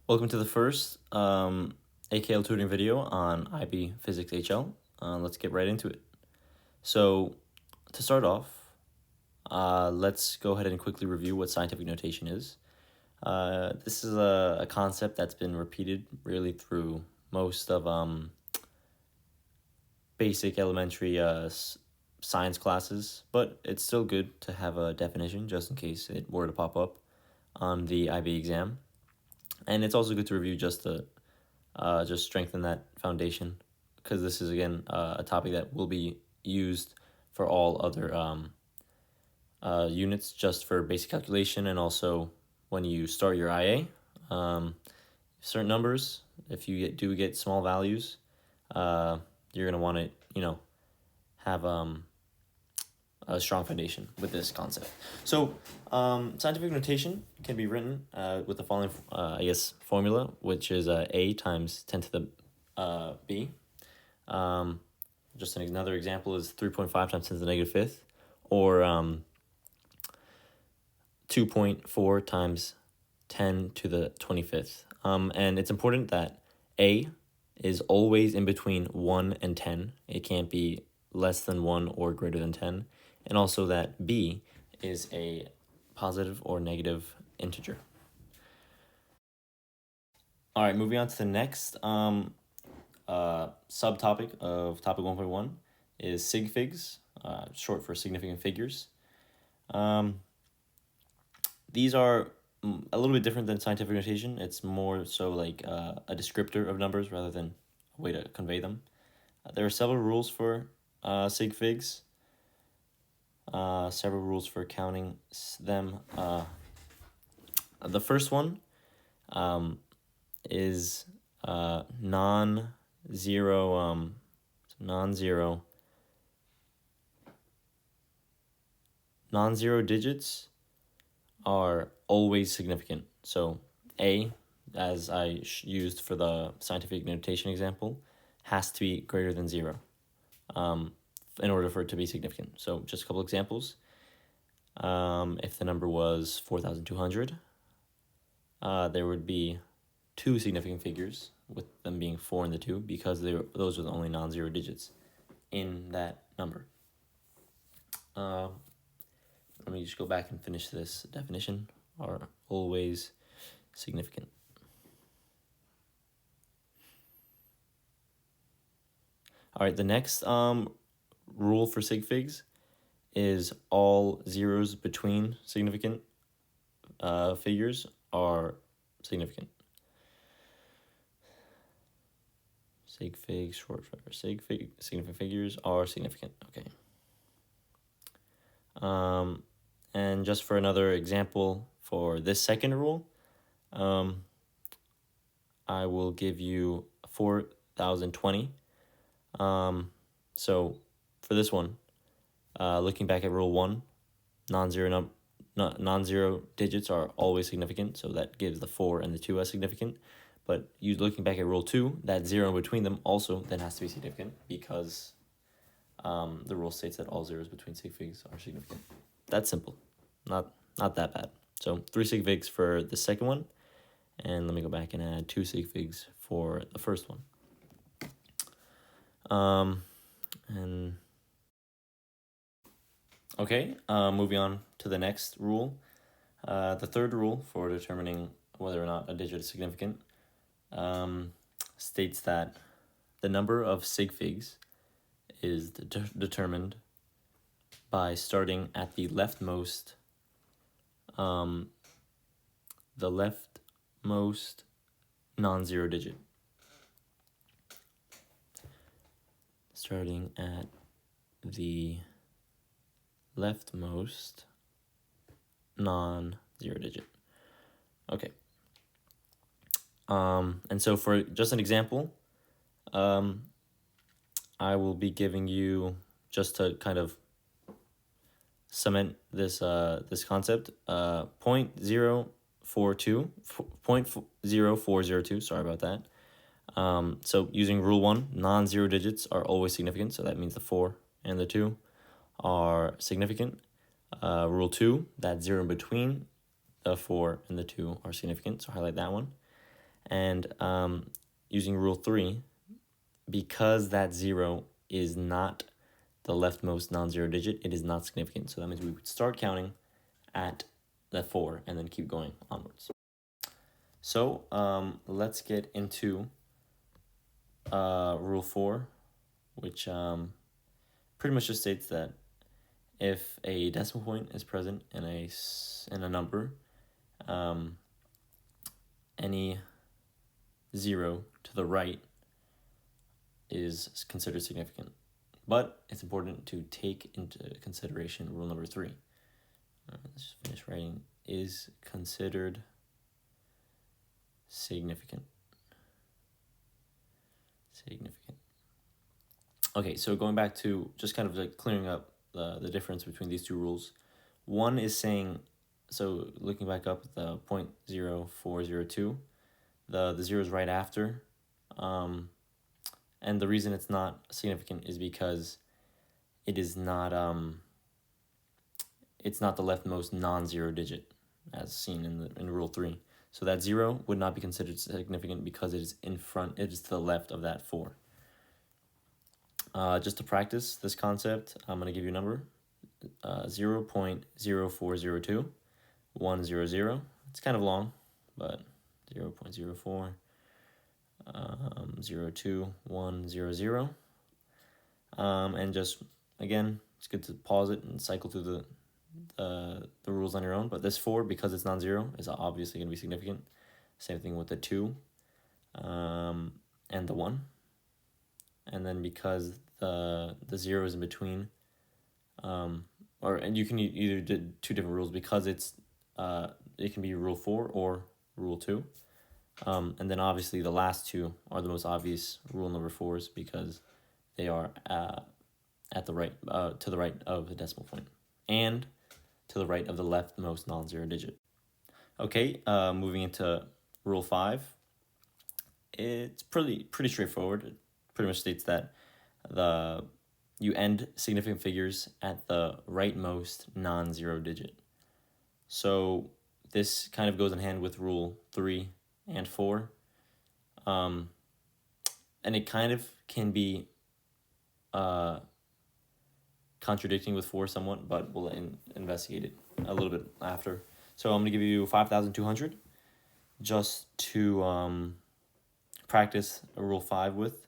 Welcome to the first AKL tutoring video on IB Physics HL. Let's get right into it. So to start off, let's go ahead and quickly review what scientific notation is. This is a concept that's been repeated really through most of basic elementary science classes, but it's still good to have a definition just in case it were to pop up on the IB exam. And it's also good to review just to just strengthen that foundation, because this is, again, a topic that will be used for all other units, just for basic calculation, and also when you start your IA. Certain numbers, if you do get small values, you're going to want to, have a strong foundation with this concept. So scientific notation can be written with the following, formula, which is A times 10 to the B. Just another example is 3.5 times 10 to the negative fifth, or 2.4 times 10 to the 25th. And it's important that A is always in between 1 and 10. It can't be less than 1 or greater than 10. And also that B is a positive or negative integer. All right, moving on to the next subtopic of topic 1.1 is sig figs, short for significant figures. These are a little bit different than scientific notation. It's more so like a descriptor of numbers rather than a way to convey them. There are several rules for sig figs, several rules for counting them. The first one is non-zero digits are always significant. So A, as I used for the scientific notation example, has to be greater than 0 in order for it to be significant. So just a couple examples. If the number was 4,200, there would be 2 significant figures, with them being 4 and the 2, because those are the only non-zero digits in that number. Let me just go back and finish this definition. Are always significant. All right, the next rule for sig figs is all zeros between significant figures are significant. Sig figs, short for significant figures are significant. Okay. And just for another example for this second rule, I will give you 4,020. So for this one, looking back at rule 1, non-zero digits are always significant, so that gives the 4 and the 2 as significant. But you looking back at rule 2, that 0 in between them also then has to be significant, because the rule states that all zeros between sig figs are significant. That's simple, not that bad. So 3 sig figs for the second one, and let me go back and add 2 sig figs for the first one. Moving on to the next rule. The third rule for determining whether or not a digit is significant states that the number of sig figs is determined by starting at the leftmost non-zero digit. Starting at the leftmost non-zero digit. Okay. And so for just an example, I will be giving you, just to kind of cement this this concept, 0.0402. Sorry about that. So using rule 1, non-zero digits are always significant, so that means the 4 and the 2 are significant. Rule 2, that 0 in between the 4 and the 2 are significant, so highlight that one. And using rule 3, because that 0 is not the leftmost non-zero digit, it is not significant. So that means we would start counting at the 4 and then keep going onwards. So let's get into rule 4, which pretty much just states that if a decimal point is present in a number, any 0 to the right is considered significant. But it's important to take into consideration rule number 3. Let's just finish writing. Is considered significant. Okay, so going back to just kind of like clearing up the difference between these two rules. One is saying, so looking back up at the 0.0402, the 0 is right after, and the reason it's not significant is because it is not it's not the leftmost non-zero digit as seen in rule 3. So that 0 would not be considered significant because it is in front, it is to the left of that 4. Just to practice this concept, I'm going to give you a number, 0.0402, 100. It's kind of long, but 0.04, 02, 100. And just, again, it's good to pause it and cycle through the rules on your own. But this 4, because it's non-zero, is obviously going to be significant. Same thing with the 2 and the 1. And then because the 0 is in between, and you can either do two different rules because it can be rule 4 or rule 2. And then obviously the last two are the most obvious rule number 4s because they are at the right to the right of the decimal point and to the right of the leftmost non-zero digit. Okay, moving into rule 5. It's pretty straightforward. It pretty much states that you end significant figures at the rightmost non-zero digit. So this kind of goes in hand with rule 3 and 4. And it kind of can be contradicting with 4 somewhat, but we'll investigate it a little bit after. So I'm going to give you 5,200 just to practice a rule 5 with.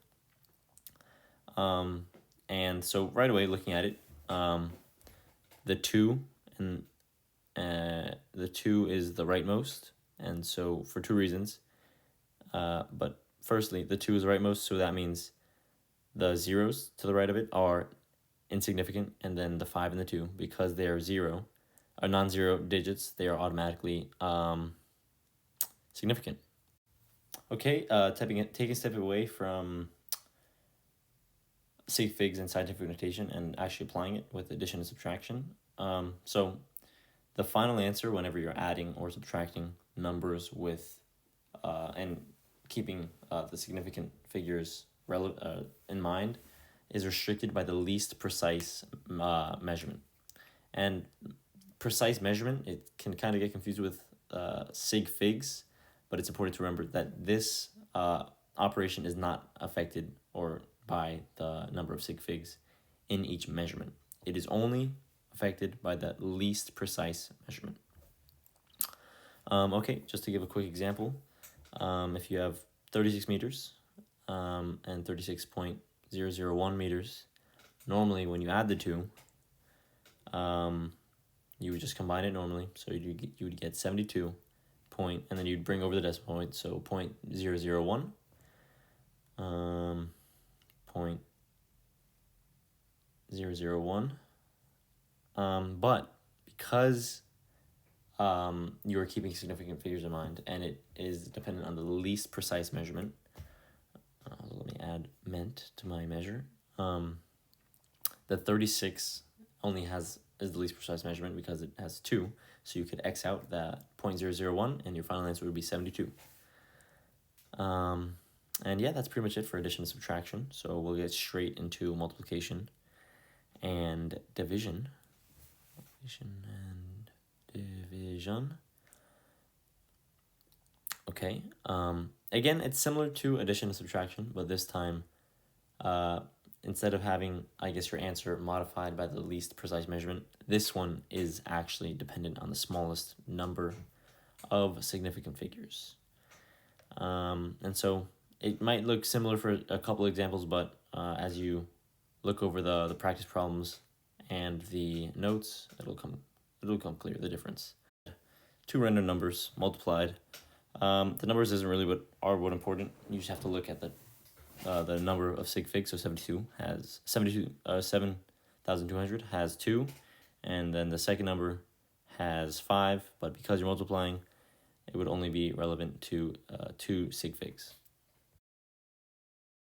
And so right away looking at it, the 2 and the 2 is the rightmost, and so for 2 reasons. But firstly, the 2 is the rightmost, so that means the zeros to the right of it are insignificant, and then the 5 and the 2, because they are non-zero digits, they are automatically significant. Okay, taking a step away from sig figs and scientific notation and actually applying it with addition and subtraction. So the final answer whenever you're adding or subtracting numbers with and keeping the significant figures in mind is restricted by the least precise measurement. And precise measurement, it can kind of get confused with sig figs, but it's important to remember that this operation is not affected or by the number of sig figs in each measurement. It is only affected by the least precise measurement. Okay, just to give a quick example, if you have 36 meters and 36.001 meters, normally when you add the two, you would just combine it normally. So you would get 72 point, and then you'd bring over the decimal point, so 0.001, 0.001. But because you are keeping significant figures in mind, and it is dependent on the least precise measurement. Let me add ment to my measure. The 36 only is the least precise measurement because it has 2, so you could X out that 0.001, and your final answer would be 72. And yeah, that's pretty much it for addition and subtraction. So we'll get straight into multiplication and division. Okay, again, it's similar to addition and subtraction, but this time, instead of having, I guess, your answer modified by the least precise measurement, this one is actually dependent on the smallest number of significant figures. And so it might look similar for a couple examples, but as you look over the practice problems and the notes, it'll come clear, the difference. Two random numbers multiplied. The numbers isn't really what important. You just have to look at the number of sig figs. So 7,200 has 2, and then the second number has 5. But because you're multiplying, it would only be relevant to 2 sig figs.